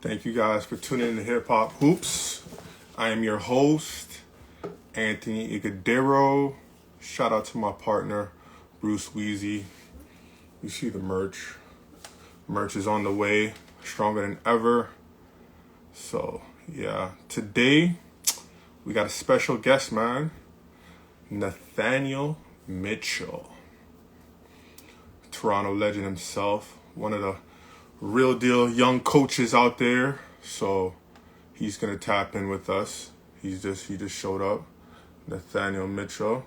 Thank you guys for tuning in to Hip Hop Hoops. I am your host, Anthony Igadero. Shout out to my partner, Bruce Weezy. You see the merch. Merch is on the way, stronger than ever. So, yeah. Today, we got a special guest, man. Nathaniel Mitchell. Toronto legend himself. One of the real deal young coaches out there. So, he's gonna tap in with us. He just showed up. Nathaniel Mitchell.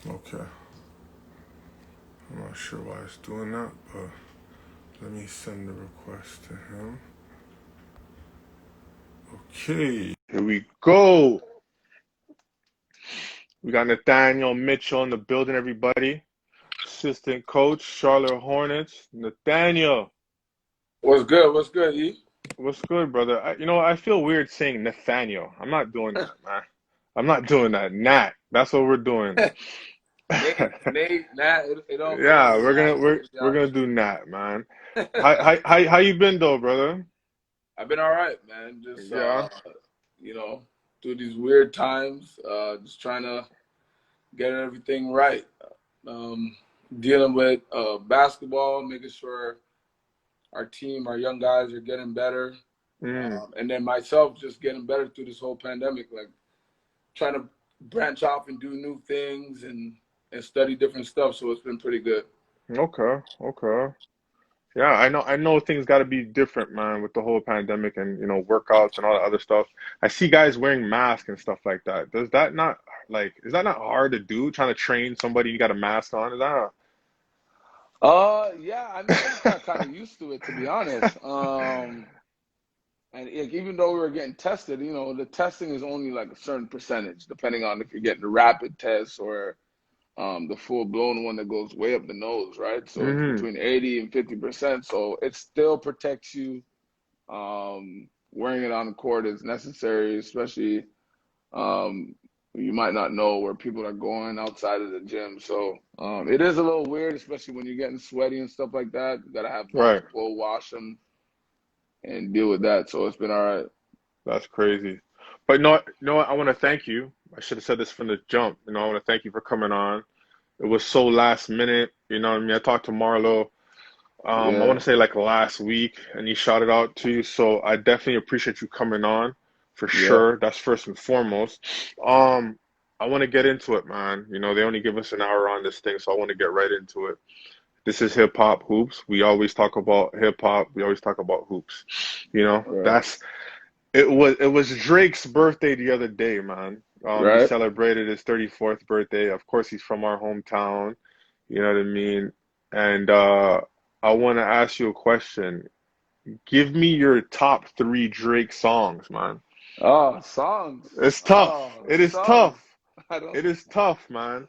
Okay. I'm not sure why it's doing that, but let me send the request to him. Okay. Here we go. We got Nathaniel Mitchell in the building, everybody. Assistant coach, Charlotte Hornets. Nathaniel. What's good? What's good, E? What's good, brother? I feel weird saying Nathaniel. I'm not doing that, man. I'm not doing that. Nat. That's what we're doing. Nate, Nat, it all goes. Yeah, we're Nat, gonna we're to be we're gonna honest. do Nat, man. How you been though, brother? I've been all right, man. Just Yeah. you know, through these weird times, just trying to get everything right. Um, Dealing with basketball, making sure our team, our young guys are getting better, Mm. and then myself just getting better through this whole pandemic. Like trying to branch off and do new things and study different stuff. So it's been pretty good. Okay. Okay. Yeah, I know things got to be different, man, with the whole pandemic and workouts and all that other stuff. I see guys wearing masks and stuff like that. Does that not is that not hard to do? Trying to train somebody you got a mask on? Is that? Yeah, I mean, I just got kind of used to it, to be honest. And even though we were getting tested, the testing is only like a certain percentage, depending on if you're getting the rapid test or the full blown one that goes way up the nose, right? So it's Mm-hmm. between 80 and 50%. So it still protects you. Wearing it on the court is necessary, especially um, you might not know where people are going outside of the gym. So it is a little weird, especially when you're getting sweaty and stuff like that. You gotta have Right. multiple, wash them, and deal with that. So it's been all right. That's crazy. But no, I want to thank you. I should have said this from the jump. I want to thank you for coming on. It was so last minute. You know what I mean? I talked to Marlo. I want Yeah, to say like last week, and he shouted out to you. So I definitely appreciate you coming on, for yeah, sure. That's first and foremost. Um, I want to get into it, man. They only give us an hour on this thing, so I want to get right into it. This is hip hop hoops. We always talk about hip hop. We always talk about hoops. right, That's it was Drake's birthday the other day, man. He right. celebrated his 34th birthday. Of course, he's from our hometown. You know what I mean? And I want to ask you a question. Give me your top three Drake songs, man. Oh, songs. It's tough. Oh, It is songs. tough. I don't. It is tough, man.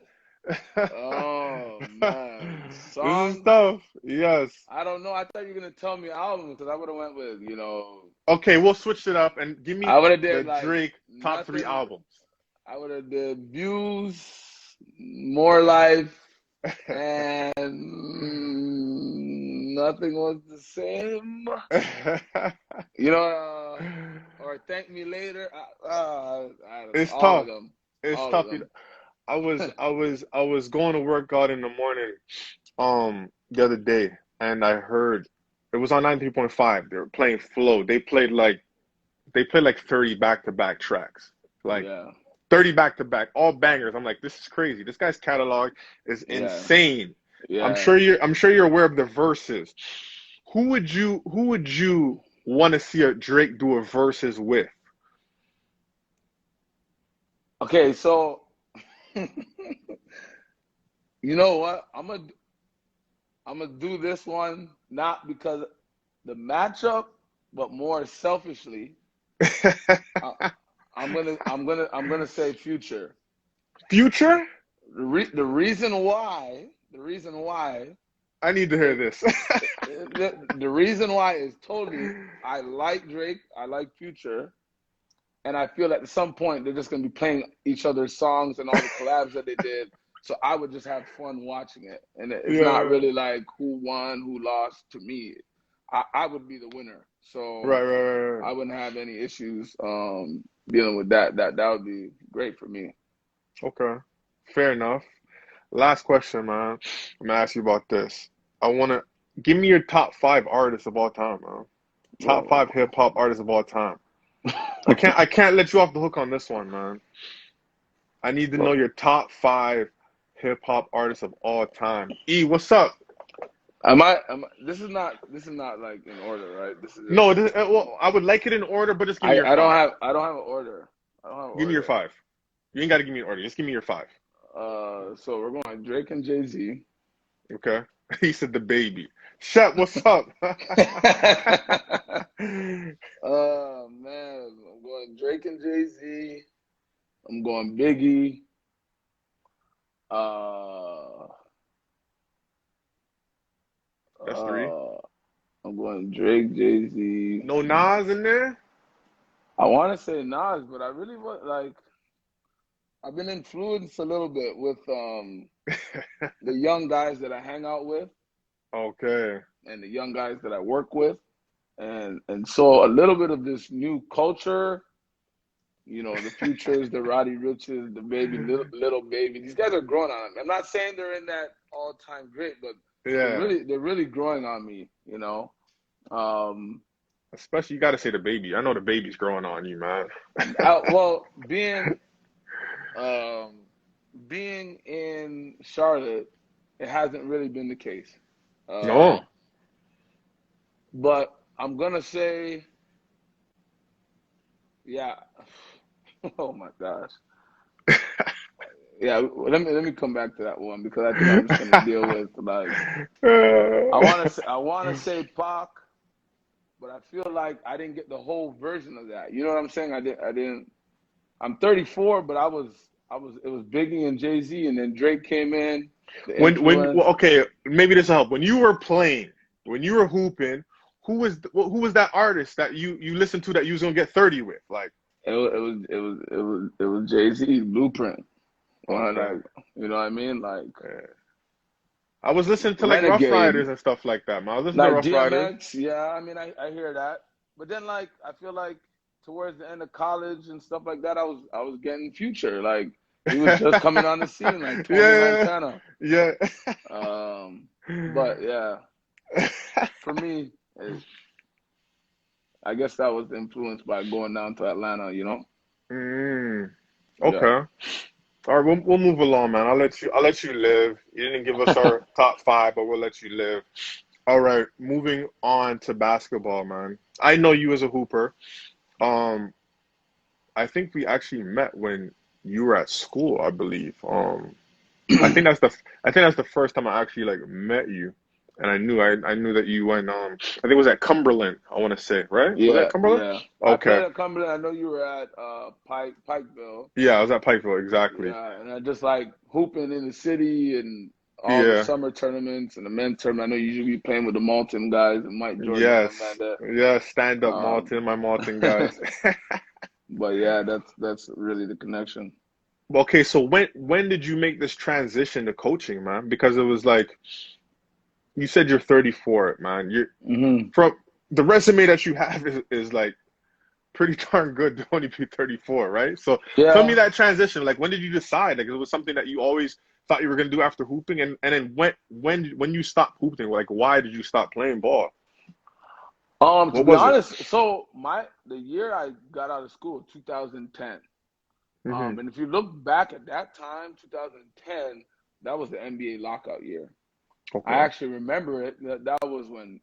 Oh man, This is songs. tough. Yes. I don't know. I thought you were gonna tell me albums because I would have went with, Okay, we'll switch it up and give me I would have the did like Drake top three nothing. albums. I would have did Views, More Life, and Nothing Was the Same. Or Thank Me Later. I don't know. It's All of tough. them. It's All of tough. them. I was going to work out in the morning the other day, and I heard it was on 93.5. They were playing Flow. They played like 30 back-to-back tracks. Like Yeah. 30 back-to-back, all bangers. I'm like, this is crazy. This guy's catalog is Yeah. insane. I'm Yeah. sure you're aware of the verses. Who would you want to see a Drake do a verses with? Okay, so you know what? I'm gonna do this one not because the matchup, but more selfishly. I, I'm gonna say Future. Future? The reason why I need to hear is this. the reason why is totally I like Drake, I like Future, and I feel at some point they're just gonna be playing each other's songs and all the collabs that they did. So I would just have fun watching it, and it's not Yeah. really like who won, who lost. To me, I would be the winner, so Right, right, right, right. I wouldn't have any issues dealing with that. That would be great for me. Okay. Fair enough. Last question, man. I'm gonna ask you about this. I wanna give me your top five artists of all time, man. Top Whoa. five hip hop artists of all time. I can't let you off the hook on this one, man. I need to know Well, your top five hip hop artists of all time. E, what's up? this is not like in order, right? This is just No, well, I would like it in order, but just give me your I don't five. have an order. I don't have an Give me your order. five. You ain't got to give me an order. Just give me your five. So we're going Drake and Jay-Z. Okay? He said the baby. Shep, what's up? Oh man, I'm going Drake and Jay-Z. I'm going Biggie. Uh, That's three. I'm going Drake, Jay-Z. No Nas in there? I want to say Nas, but I really want like I've been influenced a little bit with the young guys that I hang out with Okay. and the young guys that I work with, and so a little bit of this new culture. The Futures, the Roddy Riches, the Baby, little Baby. These guys are growing on me. I'm not saying they're in that all-time great, but Yeah. they're really growing on me. Um, Especially, you got to say the baby. I know the baby's growing on you, man. well, um, being in Charlotte, it hasn't really been the case. No. But I'm gonna say, yeah. Oh my gosh. Yeah, let me come back to that one because I think I'm just gonna deal with like I wanna say Pac, but I feel like I didn't get the whole version of that. You know what I'm saying? I didn't. I'm 34, but it was Biggie and Jay-Z, and then Drake came in. The Well, influence. okay, maybe this will help. When you were playing, when you were hooping, who was that artist that you listened to that you was gonna get 30 with? Like, It was Jay-Z Blueprint. okay, Like, you know what I mean? Like yeah. I was listening to like Rough Renegade, Riders and stuff like that, man. I was listening to like Rough Riders. DMX. Yeah, I mean, I hear that. But then, like, I feel like towards the end of college and stuff like that, I was getting Future. Like, he was just coming on the scene, like Tony Yeah, Montana. yeah. But yeah, for me, I guess that was influenced by going down to Atlanta. Mm, Yeah. okay. All right, we'll move along, man. I'll let you live. You didn't give us our top five, but we'll let you live. All right, moving on to basketball, man. I know you as a hooper. Um, I think we actually met when you were at school, I believe. I think that's the I think that's the first time I actually like met you, and I knew that you went. I think it was at Cumberland. I want to say, right? Was that Yeah, Cumberland? yeah. I Okay. played at Cumberland. I know you were at Pikeville. Yeah, I was at Pikeville, exactly. Yeah, and I just like hooping in the city and all the Yeah. summer tournaments and the men's tournament. I know you usually be playing with the Malton guys and Mike Jordan and them Yes. man that. Yeah. Stand up, Um, Martin. My Martin guys. but yeah, that's really the connection. Okay, so when did you make this transition to coaching, man? Because it was like you said you're 34, man. You're Hmm. from the resume that you have is like pretty darn good to only be 34, right? So tell me Yeah. that transition. Like, when did you decide? Like, it was something that you always thought you were gonna do after hooping, and then when you stopped hooping, like, why did you stop playing ball? To What be was it? honest, so the year I got out of school, 2010. Hmm. And if you look back at that time, 2010, that was the NBA lockout year. I Okay. actually remember it. That was when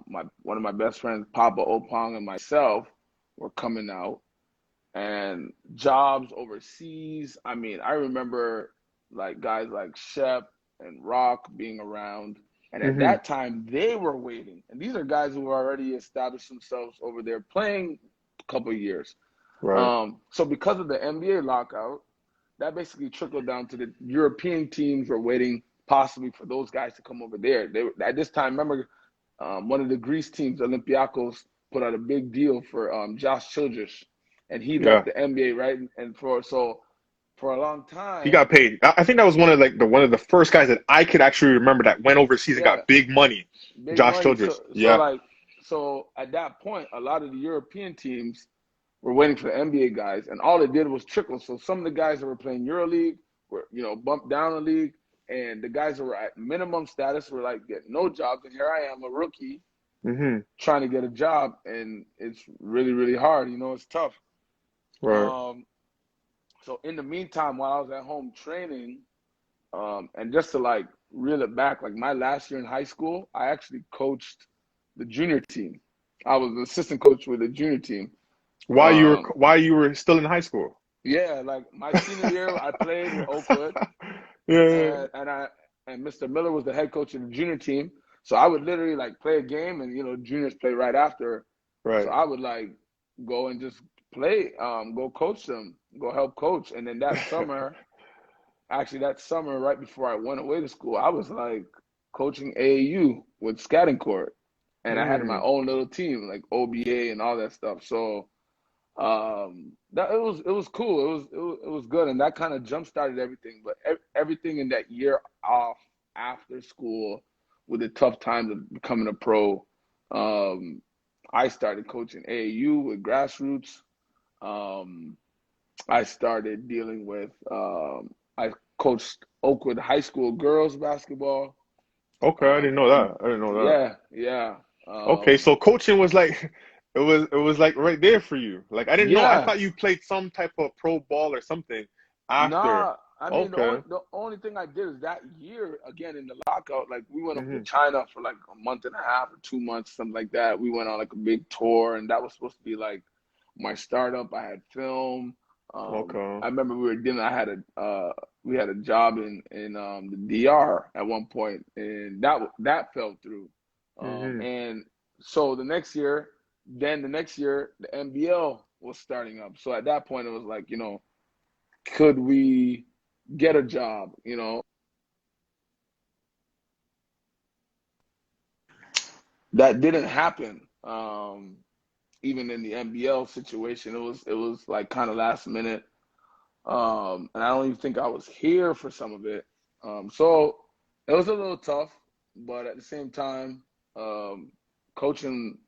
my one of my best friends, Papa Opong, and myself were coming out, and jobs overseas. I mean, I remember like guys like Shep and Rock being around, and at Hmm. that time they were waiting. And these are guys who already established themselves over there, playing a couple of years. Right. So because of the NBA lockout, that basically trickled down to the European teams were waiting possibly for those guys to come over there. At this time, remember, one of the Greece teams, Olympiacos, put out a big deal for Josh Childress. and he Yeah. left the NBA, right? And for a long He time, got paid. I think that was one of the first guys that I could actually remember that went overseas and yeah, got big money. big Josh money. Childress. So Yeah. like so at that point, a lot of the European teams were waiting for the NBA guys, and all it did was trickle. So some of the guys that were playing EuroLeague were, bumped down a league, and the guys that were at minimum status were like getting no jobs. And here I am, a rookie, Hmm. trying to get a job, and it's really, really hard. It's tough. Right. Um, so in the meantime, while I was at home training, and just to like reel it back, like my last year in high school, I actually coached the junior team. I was an assistant coach with the junior team. Um, Why you were still in high school? yeah, like my senior year, I played with Oakwood, Yeah. and Mr. Miller was the head coach of the junior team. So I would literally like play a game, and juniors play right after. So Right. I would like go and just play, go coach them, go help coach. And then that summer, right before I went away to school, I was like coaching AAU with scatting court, and I had my Mm. own little team like OBA and all that stuff. So that it was cool. It was good, and that kind of jump started everything. But everything in that year off after school, with the tough times of becoming a pro, um, I started coaching AAU with grassroots. Um, I started dealing with. I coached Oakwood High School girls basketball. Okay, I didn't know And that. I didn't know that. yeah, yeah, Okay, so coaching was like it was like right there for you. Like I didn't know. I yeah. thought you played some type of pro ball or something after. Nah, I mean Okay. the only thing I did is that year again in the lockout, like we went up to Hmm. China for like a month and a half or 2 months, something like that. We went on like a big tour, and that was supposed to be like my startup. I had film. Okay. I remember we were dealing. We had a job in the DR at one point, and that fell through. Hmm. And so the next year, the NBL was starting up. So at that point, it was like, could we get a job? That didn't happen. Even in the NBL situation, it was like kind of last minute. And I don't even think I was here for some of it. So it was a little tough, but at the same time, coaching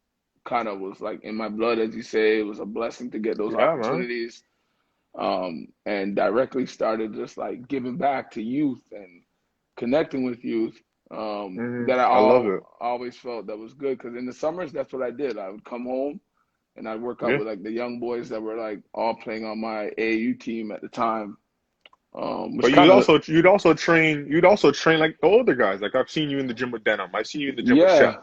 kind of was like in my blood, as you say. It was a blessing to get those Yeah, man. opportunities, and directly started just like giving back to youth and connecting with youth. That I I love it. always felt that was good, because in the summers, that's what I did. I would come home and I'd work out Yeah. with like the young boys that were like all playing on my AAU team at the time, which But kind of, you'd also train like the older guys. Like I've seen you in the gym with Denim. I've seen you in the gym with Chef.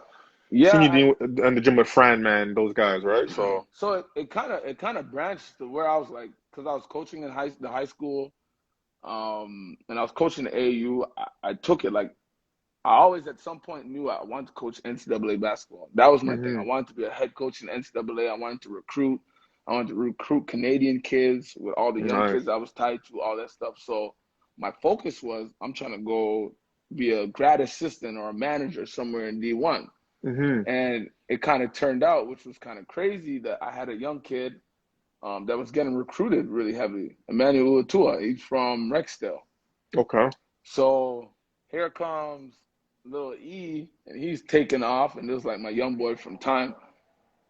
yeah, Seen yeah. you in the gym with Fran, man. Those guys, right? So. So it kind of branched to where I was like, because I was coaching in the high school, and I was coaching the AAU. I took it like I always at some point knew I wanted to coach NCAA basketball. That was my thing. I Hmm. wanted to be a head coach in NCAA. I wanted to recruit. I wanted to recruit Canadian kids with all the young Nice. kids I was tied to, all that stuff. So my focus was I'm trying to go be a grad assistant or a manager somewhere in D1. Hmm. And it kind of turned out, which was kind of crazy, that I had a young kid that was getting recruited really heavily. Emmanuel Utua, he's from Rexdale. Okay. So here comes little E, and he's taking off, and it was like my young boy from time.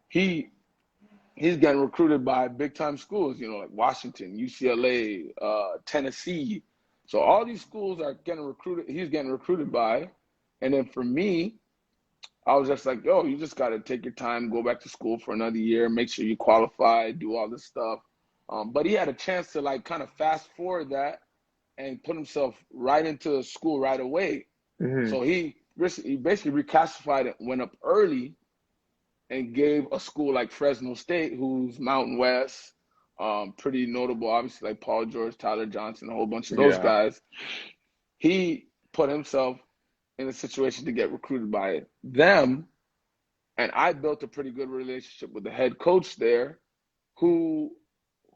He he's getting recruited by big time schools, like Washington, UCLA, Tennessee. So all these schools are getting recruited. He's getting recruited by, and then for me, I was just like, yo, you just got to take your time, go back to school for another year, make sure you qualify, do all this stuff. But he had a chance to like kind of fast forward that and put himself right into school right away. Hmm. So he basically reclassified it, went up early, and gave a school like Fresno State, who's Mountain West, pretty notable, obviously, like Paul George, Tyler Johnson, a whole bunch of those Yeah. guys. He put himself in a situation to get recruited by them, and I built a pretty good relationship with the head coach there, who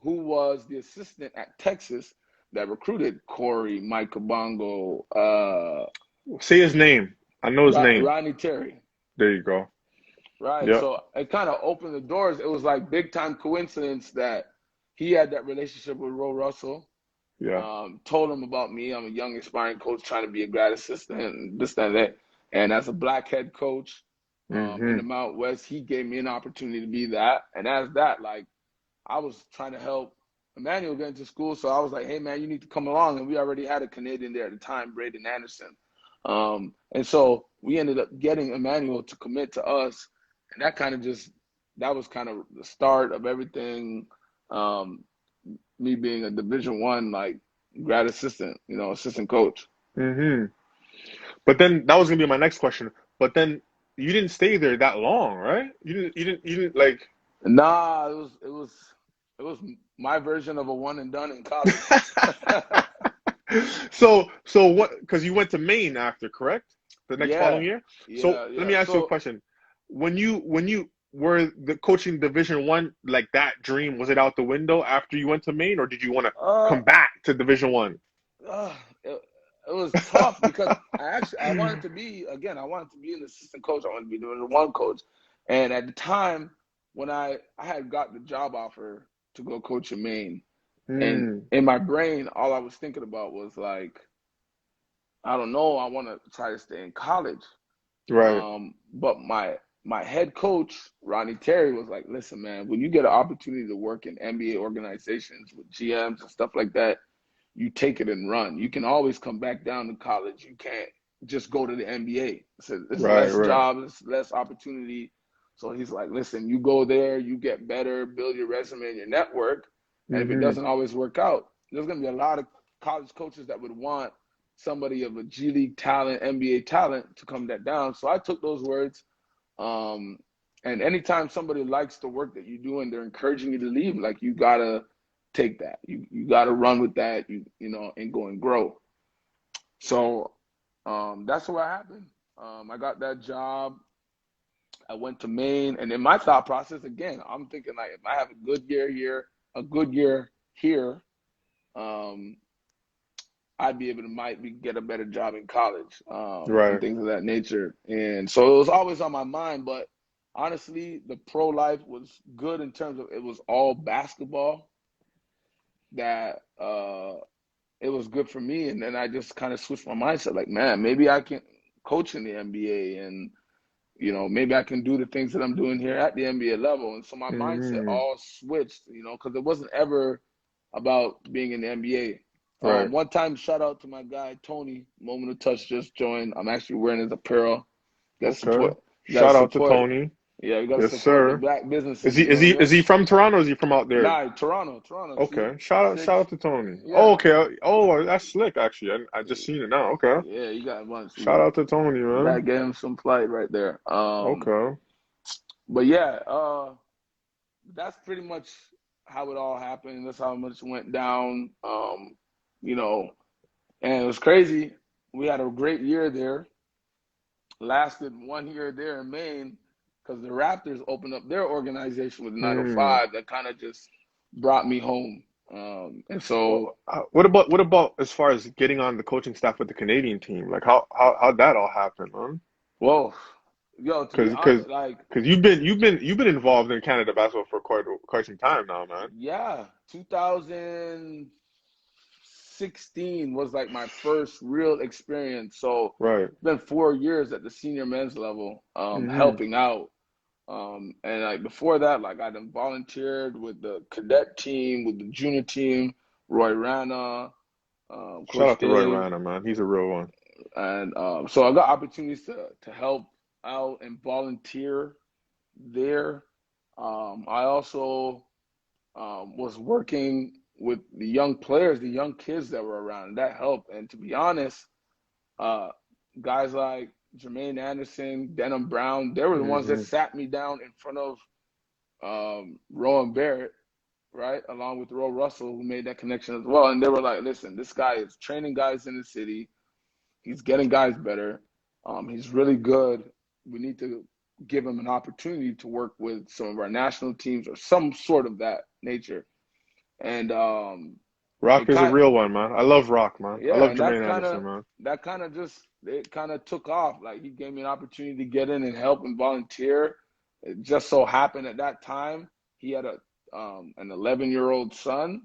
was the assistant at Texas that recruited Corey, Mike Kabongo, Say his name. I know his name. Rodney Terry. There you go. Right. Yep. So it kind of opened the doors. It was like big time coincidence that he had that relationship with Ro Russell. Yeah. Told him about me. I'm a young, aspiring coach trying to be a grad assistant and this, that, and that. And as a black head coach in the Mm-hmm. Mount West, he gave me an opportunity to be that. And as that, like, I was trying to help Emmanuel get into school. So I was like, hey, man, you need to come along. And we already had a Canadian there at the time, Braden Anderson. And so we ended up getting Emmanuel to commit to us. And that kind of that was kind of the start of everything. Me being a Division I, like, grad assistant, assistant coach. Mm-hmm. But then that was gonna be my next question. But then you didn't stay there that long, right? You didn't like. Nah, it was my version of a one and done in college. So what? Because you went to Maine after, correct? The next following Yeah, year. So yeah, let yeah. me ask you a So question. When you were the coaching Division 1, like that dream, was it out the window after you went to Maine, or did you want to uh, come back to Division 1? uh it, it was tough because I wanted to be, again, I wanted to be an assistant coach. I wanted to be doing the one coach. And at the time when I had got the job offer to go coach in Maine, and Mm, in my brain, all I was thinking about was like, I don't know, I want to try to stay in college. right, But my head coach, Ronnie Terry, was like, listen, man, when you get an opportunity to work in NBA organizations with GMs and stuff like that, you take it and run. You can always come back down to college. You can't just go to the NBA. It's right, less right. jobs, it's less opportunity. So he's like, listen, you go there, you get better, build your resume and your network. And if it Mm-hmm. doesn't always work out, there's going to be a lot of college coaches that would want somebody of a G League talent, NBA talent to come that down. So I took those words. Um, and anytime somebody likes the work that you do and they're encouraging you to leave, like, you gotta take that. You gotta run with that. And go and grow. So that's what happened. I got that job. I went to Maine, and in my thought process, again, I'm thinking, like, if I have a good year here, a good year here, um, I'd be able to get a better job in college, and Right. things of that nature. And so it was always on my mind. But honestly, the pro life was good in terms of it was all basketball. That it was good for me, and then I just kind of switched my mindset. Like, man, maybe I can coach in the NBA, and maybe I can do the things that I'm doing here at the NBA level. And so my mindset Mm-hmm. all switched, because it wasn't ever about being in the NBA. Right. One time, shout out to my guy Tony. Moment of Touch just joined. I'm actually wearing his apparel. Got to Okay. support. You got to Shout out to support. Tony. Yeah, you got to Yes, support the sir. black Is businesses. he You know is what he I is mean? he from Toronto or is he from out there? Nah, Toronto. See, Okay. Shout out six. to Tony. Oh, Yeah, okay. Oh, that's slick actually. I just seen it now. Okay. yeah. You got one. Shout See, out to Tony, you got to man. get him some flight right there. Okay. But yeah, that's pretty much how it all happened. That's how much went down. You know, and it was crazy. We had a great year there. Lasted 1 year there in Maine because the Raptors opened up their organization with Hmm. 905. That kind of just brought me home. And so, Well, what about as far as getting on the coaching staff with the Canadian team? Like how'd that all happen, man? whoa, yo, to be Because honest, because like, because you've been involved in Canada basketball for quite some time now, man. yeah, 2016 was like my first real experience. So Right. it's been 4 years at the senior men's level, Hmm. helping out. And like before that, like, I done volunteered with the cadet team, with the junior team, Roy Rana, Shout Coach out to Roy Dave, Rana, man. He's a real one. and so I got opportunities to help out and volunteer there. I also was working with the young players, the young kids that were around, and that helped. And to be honest, uh, guys like Jermaine Anderson, Denham Brown, they were the ones that Hmm. sat me down in front of Rowan Barrett, right, along with Ro Russell, who made that connection as well. And they were like, listen, this guy is training guys in the city. He's getting guys better. He's really good. We need to give him an opportunity to work with some of our national teams or some sort of that nature. And Rock it is a kind, real one, man. I love Rock, man. I yeah, love and Jermaine Anderson, man. that kind of just it kind of took off. Like, he gave me an opportunity to get in and help and volunteer. It just so happened at that time he had an 11-year-old son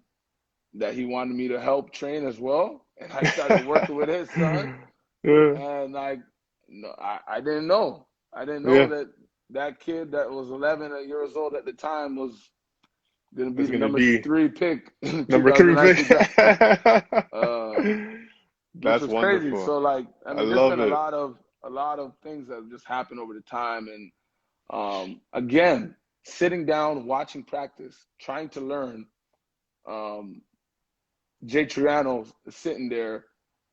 that he wanted me to help train as well, and I started working with his son, Yeah. and no, I didn't know. I didn't know Yeah. that that kid that was 11 years old at the time was going to be It's the gonna number be 3 pick in the number 3 2019 draft. pick. Which That's was crazy. wonderful. So I I mean, there's love been it. a lot of things that have just happened over the time, and again, sitting down, watching practice, trying to learn. Jay Triano sitting there,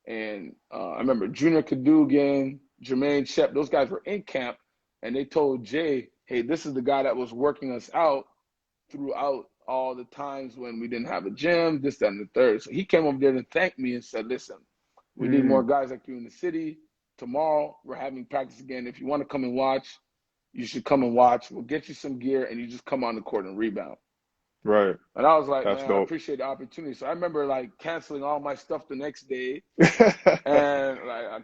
and I remember Junior Cadogan, Jermaine Shep, those guys were in camp, and they told Jay, hey, this is the guy that was working us out throughout all the times when we didn't have a gym, this, that, and the third. So he came over there to thank me and said, listen, we need more guys like you in the city. Tomorrow, we're having practice again. If you want to come and watch, you should come and watch. We'll get you some gear, and you just come on the court and rebound. Right. And I was like, That's man, I dope. appreciate the opportunity. So I remember canceling all my stuff the next day. And I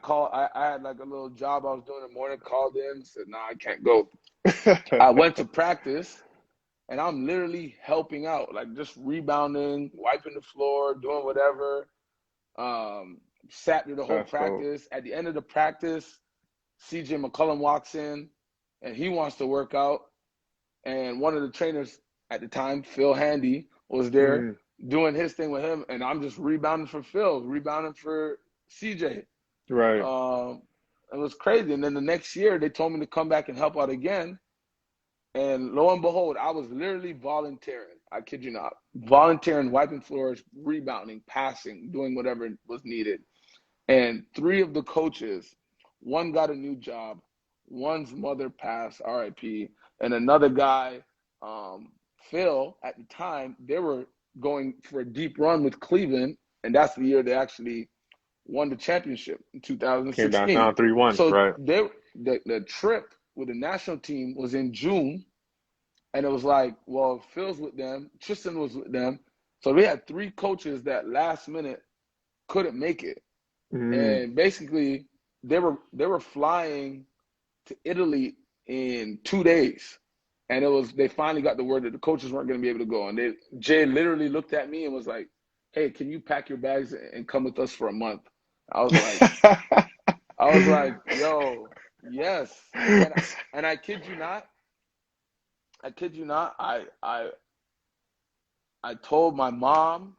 had like a little job I was doing in the morning, called in, said, nah, I can't go. I went to practice, and I'm literally helping out, like just rebounding, wiping the floor, doing whatever. Sat through the whole That's dope. practice. At the end of the practice, CJ McCollum walks in, and he wants to work out. And one of the trainers at the time, Phil Handy, was there doing his thing with him, and I'm just rebounding for Phil, rebounding for CJ. Right. It was crazy. And then the next year, they told me to come back and help out again. And lo and behold, I was literally volunteering. I kid you not. Volunteering, wiping floors, rebounding, passing, doing whatever was needed. And 3 of the coaches, one got a new job, one's mother passed, RIP, and another guy, Phil, at the time, they were going for a deep run with Cleveland, and that's the year they actually won the championship in Came 2016. down 3-1. So Right. the trip with the national team was in June, and it was like, well, Phil's with them, Tristan was with them, so we had 3 coaches that last minute couldn't make it, and basically they were flying to Italy in 2 days. And they finally got the word that the coaches weren't going to be able to go. And Jay literally looked at me and was like, hey, can you pack your bags and come with us for a month? I was like, yo, yes. And I kid you not, I told my mom,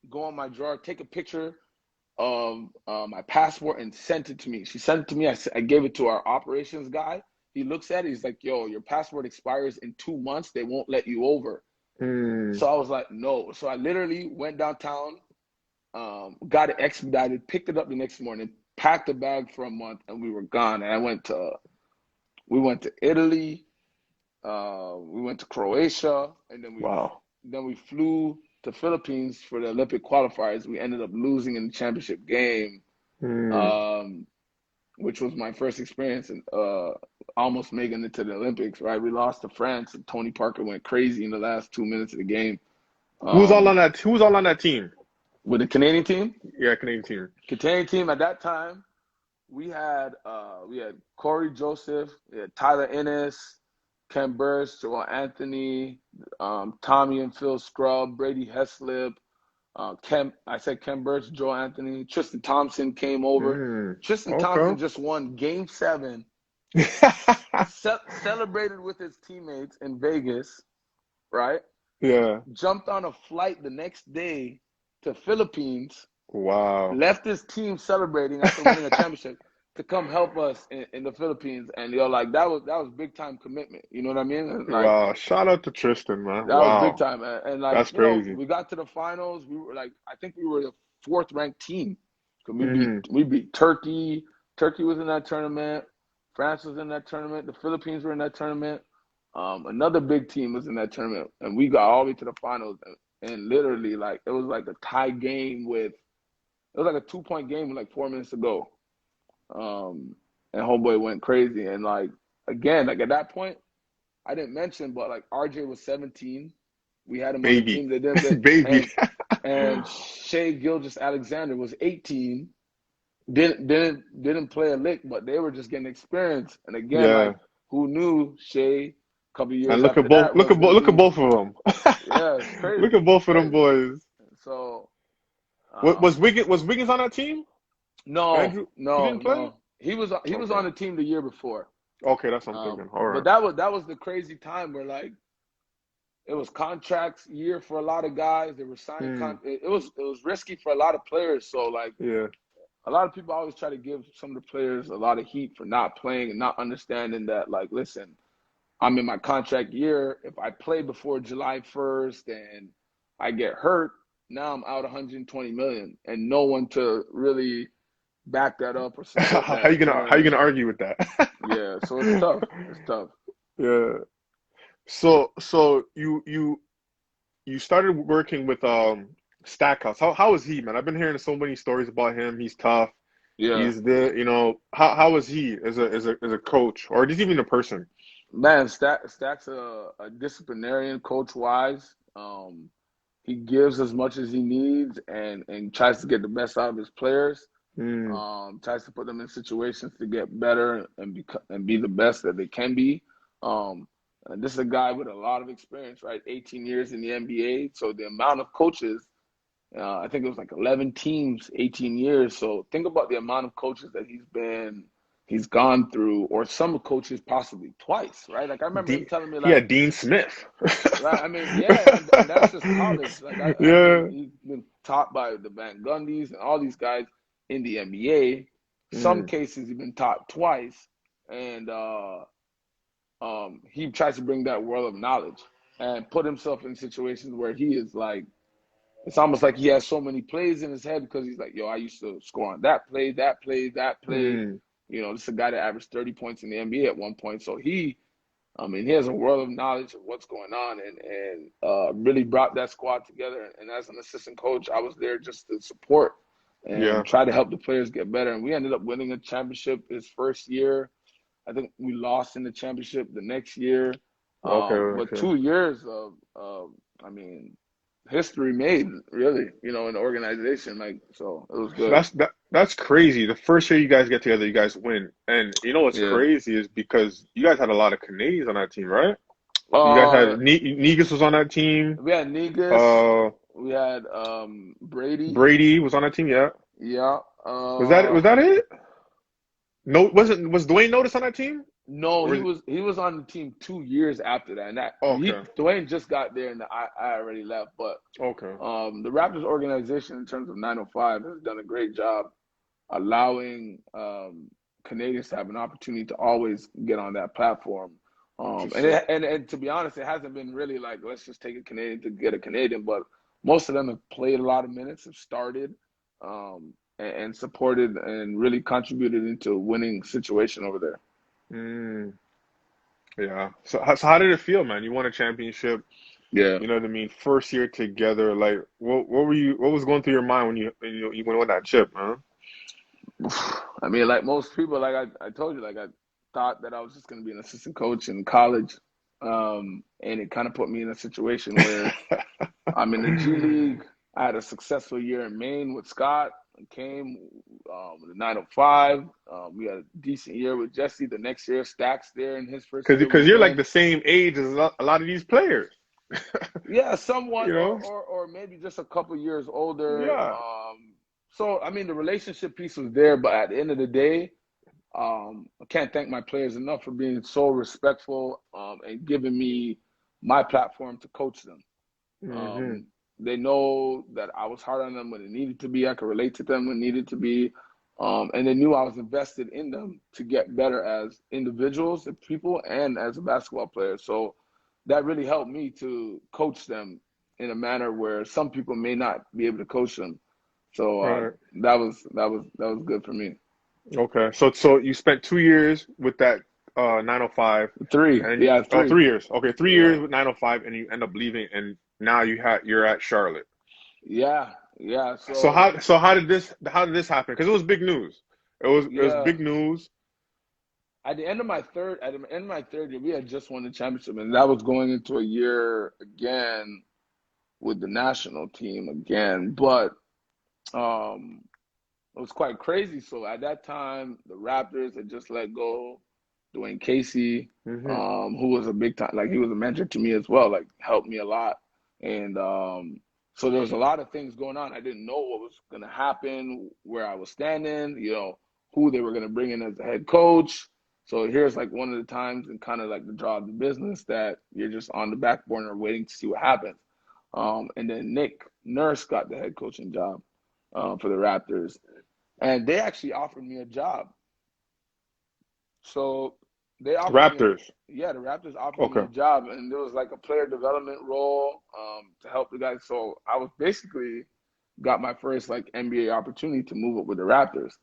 go on my drawer, take a picture of my passport and sent it to me. She sent it to me. I gave it to our operations guy. He looks at it. He's like, yo, your passport expires in 2 months. They won't let you over. So I was like, no. So I literally went downtown, got it expedited, picked it up the next morning, packed a bag for a month, and we were gone. And we went to Italy, we went to Croatia, and then we flew to Philippines for the Olympic qualifiers. We ended up losing in the championship game, which was my first experience in almost making it to the Olympics, right? We lost to France, and Tony Parker went crazy in the last 2 minutes of the game. Who was all on that team? With the Canadian team? Yeah, Canadian team. Canadian team at that time, we had Corey Joseph, we had Tyler Ennis, Ken Burst, Joel Anthony, Tommy and Phil Scrub, Brady Heslip, Ken Burst, Joel Anthony, Tristan Thompson came over. Tristan Thompson just won Game 7, celebrated with his teammates in Vegas, right? Yeah. Jumped on a flight the next day to Philippines. Wow. Left his team celebrating after winning a championship to come help us in the Philippines, and that was big time commitment. You know what I mean? And wow. Shout out to Tristan, man. That was big time, man. And that's crazy. We got to the finals. We were I think we were the 4th ranked team. We beat Turkey. Turkey was in that tournament. France was in that tournament. The Philippines were in that tournament. Another big team was in that tournament, and we got all the way to the finals. And literally, it was like a tie game it was like a 2-point game with 4 minutes to go. And homeboy went crazy. And again, at that point, I didn't mention, but RJ was 17. We had him on the team that didn't baby. And Shea Gilgis Alexander was 18. Didn't play a lick, but they were just getting experience. And again, who knew Shea couple of And years after that was going to look at be, both of them. yeah, it's Look crazy. at both It's of them crazy. boys. So, Was Wiggins on that team? no, Andrew, he no, didn't play. no. He was Okay. on the team the year before. Okay, that's what I'm thinking. All But right. that was the crazy time where like it was contracts year for a lot of guys. They were signing Mm, it was risky for a lot of players. So like yeah. a lot of people always try to give some of the players a lot of heat for not playing and not understanding that like listen, I'm in my contract year. If I play before July 1st and I get hurt, now I'm out 120 million and no one to really back that up or support How that. you You gonna know what I mean? argue with that? Yeah. So it's tough. It's tough. Yeah. So you started working with Stackhouse. How is he, man? I've been hearing so many stories about him. He's tough. Yeah. He's the how is he as a coach or just even a person? Man, Stack's a disciplinarian, coach wise. He gives as much as he needs and tries to get the best out of his players. Mm, Tries to put them in situations to get better and be the best that they can be. And this is a guy with a lot of experience, right? 18 years in the NBA. So the amount of coaches, I think it was like 11 teams, 18 years. So think about the amount of coaches that he's gone through, or some coaches possibly twice, right? Like I remember him telling me, He like, had Dean Smith. right? I mean, yeah, and that's just college. Like I mean, Yeah. he's been taught by the Van Gundys and all these guys in the NBA. Some Mm, cases he's been taught twice, and he tries to bring that world of knowledge and put himself in situations where he is like, it's almost like he has so many plays in his head because he's like, yo, I used to score on that play, that play, that play. mm, You know, this is a guy that averaged 30 points in the NBA at one point. So I mean, he has a world of knowledge of what's going on and really brought that squad together. And as an assistant coach, I was there just to support and yeah. try to help the players get better. And we ended up winning a championship his first year. I think we lost in the championship the next year. Okay, But okay. 2 years I mean, history made, really, in the organization. Like, so it was So good. that's crazy. The first year you guys get together, you guys win. And you know what's Yeah. crazy is because you guys had a lot of Canadians on that team, right? You guys had Uh, Negus was on that team. we had Negus. Uh, We had Brady. Brady was on that team. Yeah. Yeah. Was that it? No, was Dwayne Notice on that team? No, Or he was it? was he was on the team 2 years after that, and Okay. Dwayne just got there, and I already left. But Okay. the Raptors organization, in terms of 905, has done a great job allowing Canadians to have an opportunity to always get on that platform. Interesting. And to be honest, it hasn't been really like, let's just take a Canadian to get a Canadian, but most of them have played a lot of minutes, have started, and supported and really contributed into a winning situation over there. Mm, yeah. So how did it feel, man? You won a championship. Yeah. You know what I mean? First year together. Like, what was going through your mind when you won that chip, man? I mean, like most people, like I told you, like I thought that I was just going to be an assistant coach in college. And it kind of put me in a situation where I'm in the G League. I had a successful year in Maine with Scott. I came with a 905. We had a decent year with Jesse. The next year, Stacks there in his first year, we Because you're like win. the same age as a lot of these players. Yeah, somewhat, You or know? or or maybe just a couple years older. Yeah. So I mean, the relationship piece was there, but at the end of the day, I can't thank my players enough for being so respectful and giving me my platform to coach them. Hmm. Um, they know that I was hard on them when it needed to be. I could relate to them when it needed to be. And they knew I was invested in them to get better as individuals and people and as a basketball player. So that really helped me to coach them in a manner where some people may not be able to coach them. So Right. that was good for me. Okay. So you spent 2 years with that 905, Three, and yeah, oh, three, 3 years. Okay, 3 years yeah. with 905, and you end up leaving, and now you're at Charlotte. Yeah, yeah. So So how did this happen? Because it was big news. It was yeah, big news. at the end of my third year, we had just won the championship, and that was going into a year again with the national team again. But it was quite crazy. So at that time, the Raptors had just let go. Dwayne Casey, Mm-hmm. who was a big time, like he was a mentor to me as well, like helped me a lot. And so there was a lot of things going on. I didn't know what was going to happen, where I was standing, who they were going to bring in as the head coach. So here's like one of the times and kind of like the draw of the business that you're just on the back burner waiting to see what happens. And then Nick Nurse got the head coaching job for the Raptors. And they actually offered me a job. So they offered me Raptors. yeah, the Raptors offered me Okay. a job, and there was like a player development role to help the guys. So I was basically got my first like NBA opportunity to move up with the Raptors.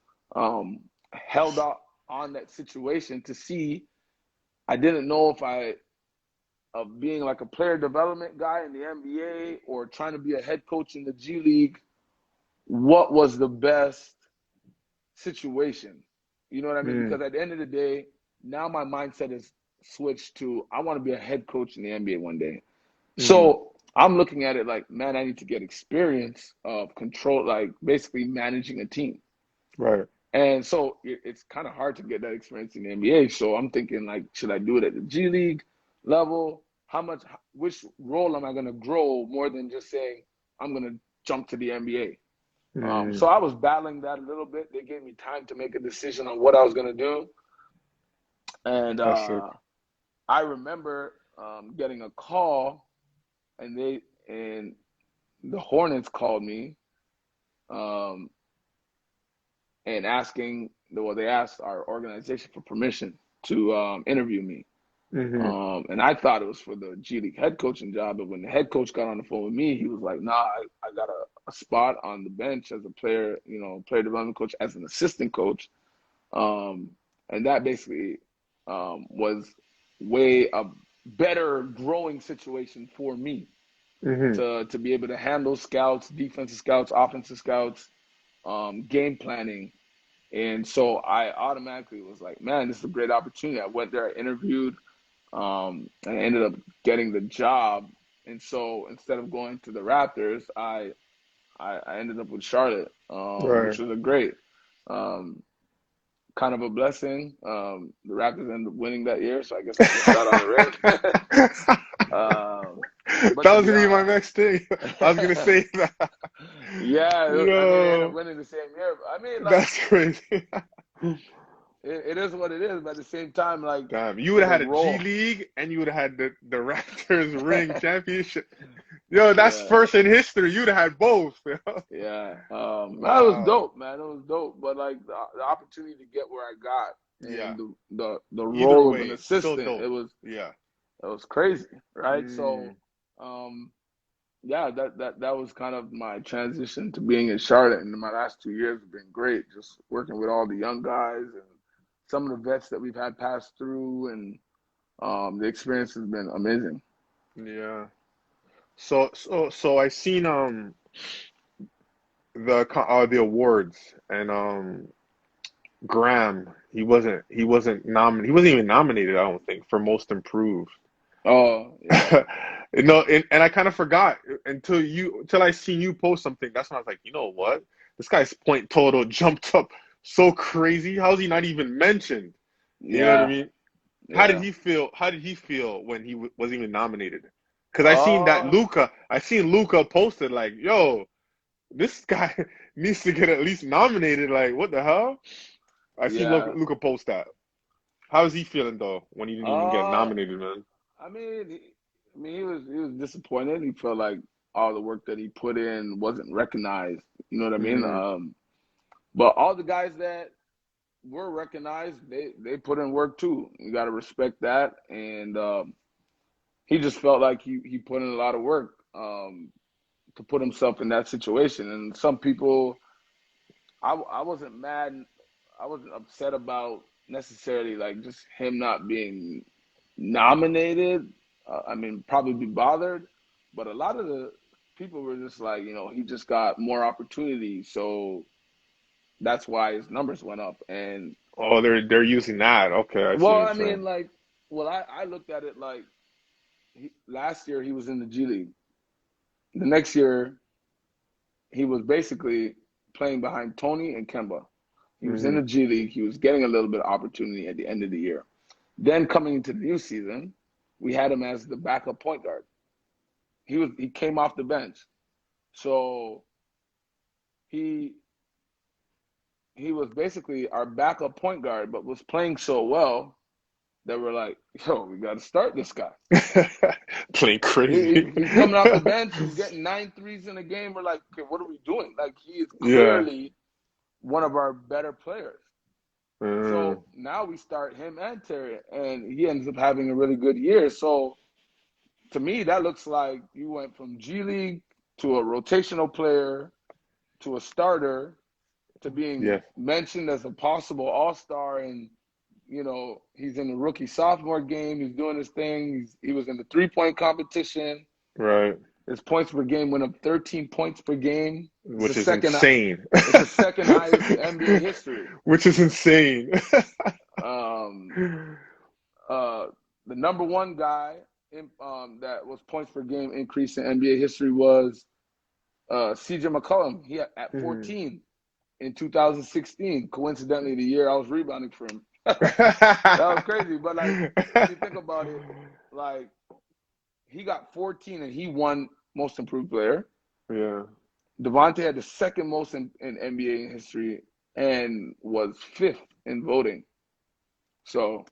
Held out on that situation to see. I didn't know if I of being like a player development guy in the NBA or trying to be a head coach in the G League, what was the best situation? You know what I mean? Mm. Because at the end of the day, now my mindset is switched to I want to be a head coach in the NBA one day. Mm-hmm. So I'm looking at it like, man, I need to get experience of control, like basically managing a team. Right. And so it's kind of hard to get that experience in the NBA. So I'm thinking like, should I do it at the G League level? Which role am I going to grow more than just saying I'm going to jump to the NBA? Mm. So I was battling that a little bit. They gave me time to make a decision on what I was going to do. And That's sick. I remember getting a call, and the Hornets called me um, and they asked our organization for permission to interview me. Mm-hmm. And I thought it was for the G League head coaching job, but when the head coach got on the phone with me, he was like, "Nah, I got a spot on the bench as a player, player development coach, as an assistant coach." Um, and that basically was way a better growing situation for me Mm-hmm. to be able to handle scouts, defensive scouts, offensive scouts, game planning. And so I automatically was like, man, this is a great opportunity. I went there, I interviewed, and I ended up getting the job. And so instead of going to the Raptors, I ended up with Charlotte, Right. which was a great kind of a blessing. The Raptors ended up winning that year, so I guess I missed out on the ring. But That to was be gonna be my honest, next thing. I was gonna say that. yeah, I mean, they ended up Yo, winning the same year. I mean, like, that's crazy. it is what it is, but at the same time, like, Damn, you would have the had a G role. League and you would have had the Raptors ring championship. Yo, that's Yeah, first in history. You'd have had both. Yo. yeah. That was Wow. dope, man. It was dope. But like the opportunity to get where I got Yeah. and the Either role of an way, still assistant, dope. Yeah. it was crazy, right? So, Mm. um, yeah, that was kind of my transition to being in Charlotte. And my last 2 years have been great, just working with all the young guys and some of the vets that we've had pass through, and the experience has been amazing. Yeah. So I seen the awards and Graham, he wasn't even nominated, I don't think, for most improved. Oh yeah, No, and I kind of forgot until I seen you post something. That's when I was like, you know what? This guy's point total jumped up so crazy. How's he not even mentioned? You know what I yeah, mean? How did yeah. he feel? How did he feel when he wasn't even nominated? Because Uh, I seen Luca posted like, yo, this guy needs to get at least nominated. Like, what the hell? I see yeah. Luca post that. How's he feeling though when he didn't even get Uh, nominated, man? I mean, he was disappointed. He felt like all the work that he put in wasn't recognized. You know what I mean? Mm-hmm. But all the guys that were recognized, they put in work too. You got to respect that. And he just felt like he put in a lot of work to put himself in that situation. And some people, I wasn't mad. I wasn't upset about necessarily like just him not being nominated. I mean, probably be bothered, but a lot of the people were just like, he just got more opportunity, so that's why his numbers went up. And Oh, they're using that. Okay, I see what well, you're I saying. mean, like, well, I looked at it like last year he was in the G League. The next year he was basically playing behind Tony and Kemba. He was in Mm-hmm. the G League. He was getting a little bit of opportunity at the end of the year. Then coming into the new season, we had him as the backup point guard. He came off the bench. So he he was basically our backup point guard, but was playing so well that we're like, yo, we got to start this guy. Playing crazy. He's coming off the bench. He's getting 9 threes in a game. We're like, okay, what are we doing? Like, he is Yeah. clearly one of our better players. Mm. So now we start him and Terry, and he ends up having a really good year. So to me, that looks like you went from G League to a rotational player to a starter to being Yeah. mentioned as a possible all-star, and he's in the rookie sophomore game. He's doing his thing. He was in the 3-point competition. Right. His points per game went up 13 points per game, Which is insane. It's the second highest in NBA history. Which is insane. The number one guy that was points per game increase in NBA history was CJ McCollum. He at 14 in 2016. Coincidentally, the year I was rebounding for him. That was crazy. But like, if you think about it, like, he got 14 and he won most improved player. Yeah. Devontae had the second most in NBA history and was 5th in voting. So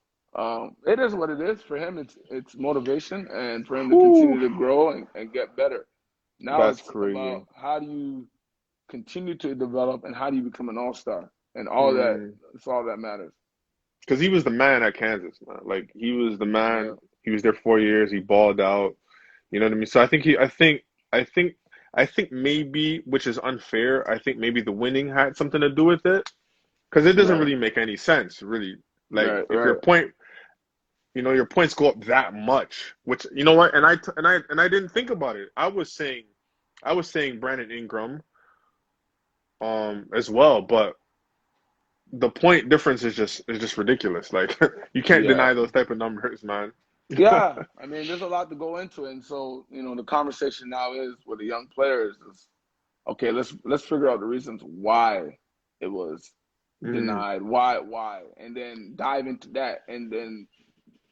it is what it is. For him, it's motivation, and for him to continue to grow and get better. Now That's it's crazy. about how do you continue to develop and how do you become an all-star, and all that. It's all that matters. Because he was the man at Kansas, man. Like, he was the man. Yeah. He was there 4 years. He balled out. You know what I mean? So I think maybe, which is unfair, I think maybe the winning had something to do with it. Because it doesn't really make any sense, really. Like, if your points go up that much, which, you know what? And I didn't think about it. I was saying Brandon Ingram, as well, but the point difference is just ridiculous. Like, you can't deny those type of numbers, man. Yeah, I mean, there's a lot to go into it, and so the conversation now is with the young players is, okay, let's figure out the reasons why it was denied, why, and then dive into that, and then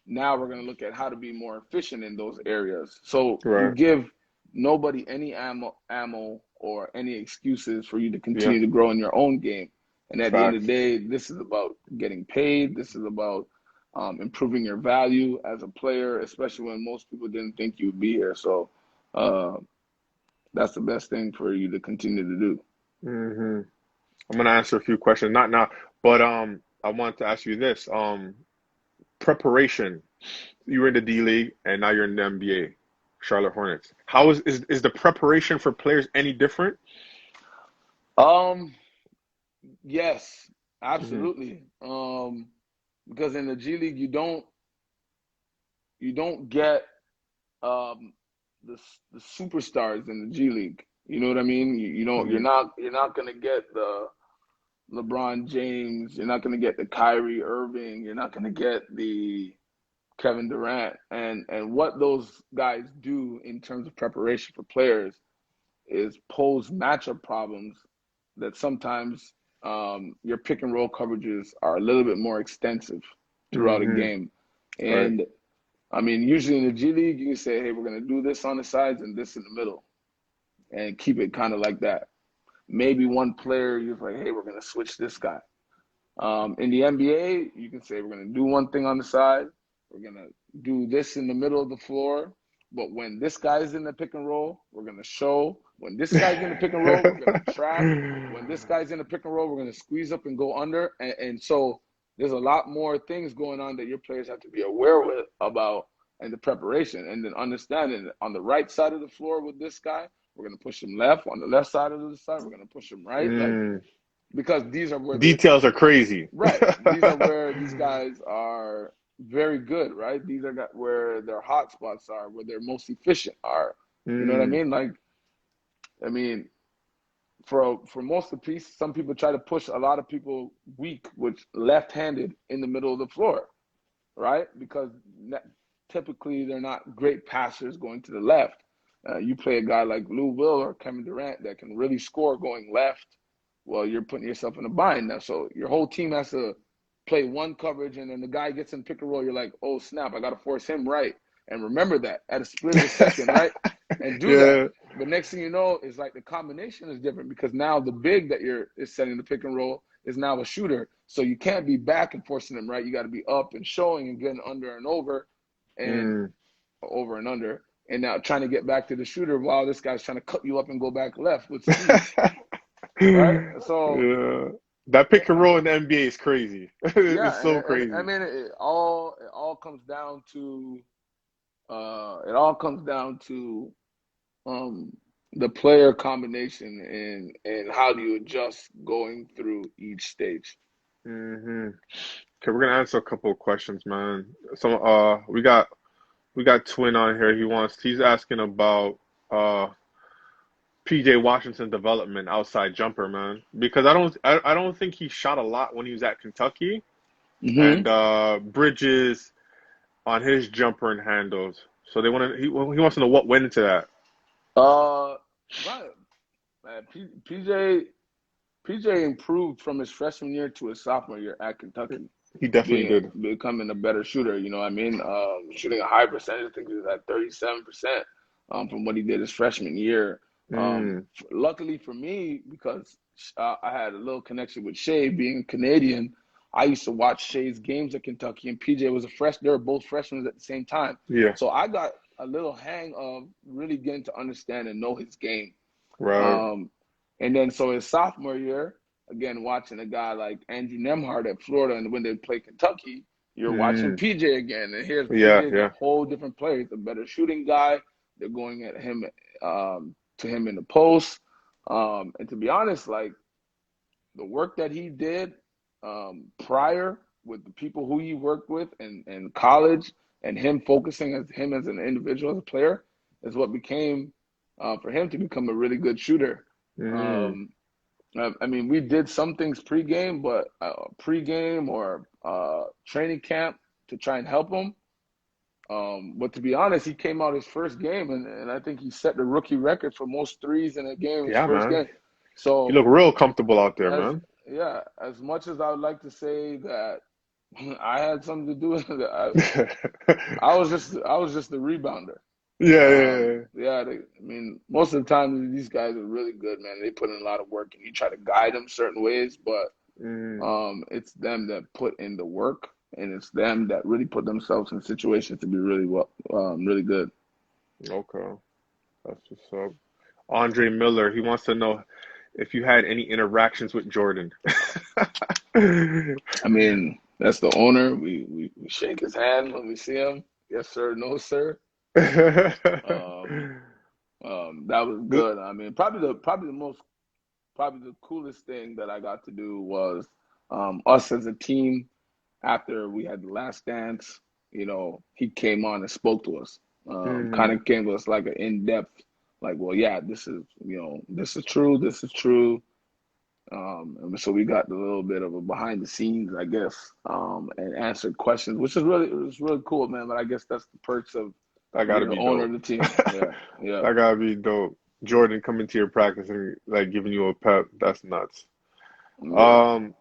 now we're gonna look at how to be more efficient in those areas. So you give nobody any ammo or any excuses for you to continue to grow in your own game. And at the end of the day, this is about getting paid. This is about improving your value as a player, especially when most people didn't think you would be here. So that's the best thing for you to continue to do. I'm gonna answer a few questions, not now, but I wanted to ask you this: preparation. You were in the D League, and now you're in the NBA, Charlotte Hornets. How is the preparation for players any different? Yes, absolutely. Because in the G League, you don't get the superstars in the G League. You know what I mean? You're not gonna get the LeBron James. You're not gonna get the Kyrie Irving. You're not gonna get the Kevin Durant. And what those guys do in terms of preparation for players is pose matchup problems that sometimes your pick and roll coverages are a little bit more extensive throughout a game. And I mean, usually in the G League, you can say, hey, we're going to do this on the sides and this in the middle and keep it kind of like that. Maybe one player, you're like, hey, we're going to switch this guy. In the NBA, you can say we're going to do one thing on the side. We're going to do this in the middle of the floor. But when this guy's in the pick and roll, we're going to show. When this guy's in the pick and roll, we're going to trap. When this guy's in the pick and roll, we're going to squeeze up and go under. And so there's a lot more things going on that your players have to be aware about in the preparation. And then understanding that on the right side of the floor with this guy, we're going to push him left. On the left side of the side, we're going to push him right. Like, because these are where details are crazy. Right. These are where these guys are very good, right? These are where their hot spots are, where they're most efficient are. You know what I mean? Like, I mean, for most of the piece, some people try to push a lot of people weak, which left-handed in the middle of the floor, right? Because typically they're not great passers going to the left. You play a guy like Lou Will or Kevin Durant that can really score going left. Well, you're putting yourself in a bind now. So your whole team has to play one coverage and then the guy gets in pick and roll, you're like, oh snap, I got to force him right. And remember that at a split of a second, right? And do that. Yeah. But next thing you know, it's like the combination is different because now the big that is setting the pick and roll is now a shooter. So you can't be back and forcing them, right? You got to be up and showing and getting under and over and over and under. And now trying to get back to the shooter while this guy's trying to cut you up and go back left with speed, right? So Yeah. That pick and roll in the NBA is crazy. yeah, It's so and crazy. I mean it all comes down to it all comes down to the player combination and how do you adjust going through each stage. Hmm. Okay, we're gonna answer a couple of questions, man. So, we got Twin on here. He's asking about PJ Washington development outside jumper, man. Because I don't think he shot a lot when he was at Kentucky, Mm-hmm. and Bridges on his jumper and handles. So he wants to know what went into that. Right, man. PJ improved from his freshman year to his sophomore year at Kentucky, He definitely did. becoming a better shooter. You know what I mean? Shooting a high percentage. I think he was at 37% from what he did his freshman year. Mm, Luckily for me, because I had a little connection with Shea being Canadian, I used to watch Shea's games at Kentucky, and PJ was a freshman. They were both freshmen at the same time. yeah, So I got a little hang of really getting to understand and know his game. right. Um, and then so his sophomore year, again, watching a guy like Andrew Nemhart at Florida, and when they play Kentucky, you're watching Mm, PJ again. And here's yeah, PJ is a yeah. whole different player. He's a better shooting guy. They're going at him to him in the post. And to be honest, like the work that he did prior with the people who he worked with in college and him focusing as him as an individual, as a player, is what became for him to become a really good shooter. Mm, Um, I mean, we did some things pregame, but pregame or training camp to try and help him. But to be honest, he came out his first game, and I think he set the rookie record for most threes in a game his yeah, first man. game. He So looked real comfortable out there, as man. yeah, as much as I would like to say that I had something to do with it, I was just the rebounder. Yeah, yeah, Yeah, I mean, most of the time these guys are really good, man. They put in a lot of work, and you try to guide them certain ways, but yeah. it's them that put in the work, and it's them that really put themselves in situations to be really good. Okay, that's what's up. Andre Miller, he wants to know if you had any interactions with Jordan. I mean, that's the owner. We shake his hand when we see him. Yes, sir. No, sir. Um, that was good. I mean, probably the coolest thing that I got to do was us as a team after we had the last dance. You know, he came on and spoke to us. Kind Mm, of came to us like an in-depth, like, well, yeah, this is true. This is true. And so we got a little bit of a behind the scenes, I guess, and answered questions, which is it was really cool, man. But I guess that's the perks of that gotta being the be owner of dope. the team. Yeah, yeah, That gotta be dope. Jordan coming to your practice and like giving you a pep. That's nuts. yeah. Um,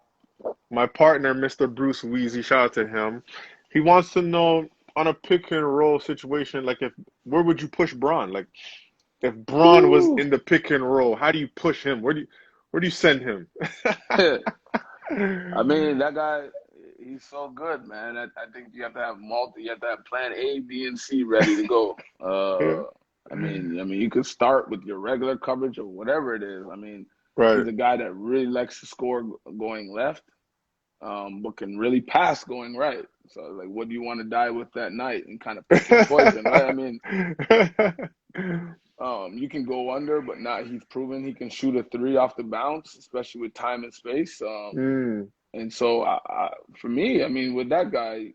my partner, Mr. Bruce Weezy, shout out to him. He wants to know on a pick and roll situation, like if where would you push Braun? Like if Braun was Whew. in the pick and roll, how do you push him? Where do you send him? I mean, that guy, he's so good, man. I think you have to have you have to have plan A, B, and C ready to go. Yeah, You could start with your regular coverage or whatever it is. I mean, right. he's a guy that really likes to score going left, but can really pass going right. So, like, what do you want to die with that night and kind of pick his poison, right? I mean, you can go under, but not. He's proven he can shoot a three off the bounce, especially with time and space. Mm, And so, for me, I mean, with that guy,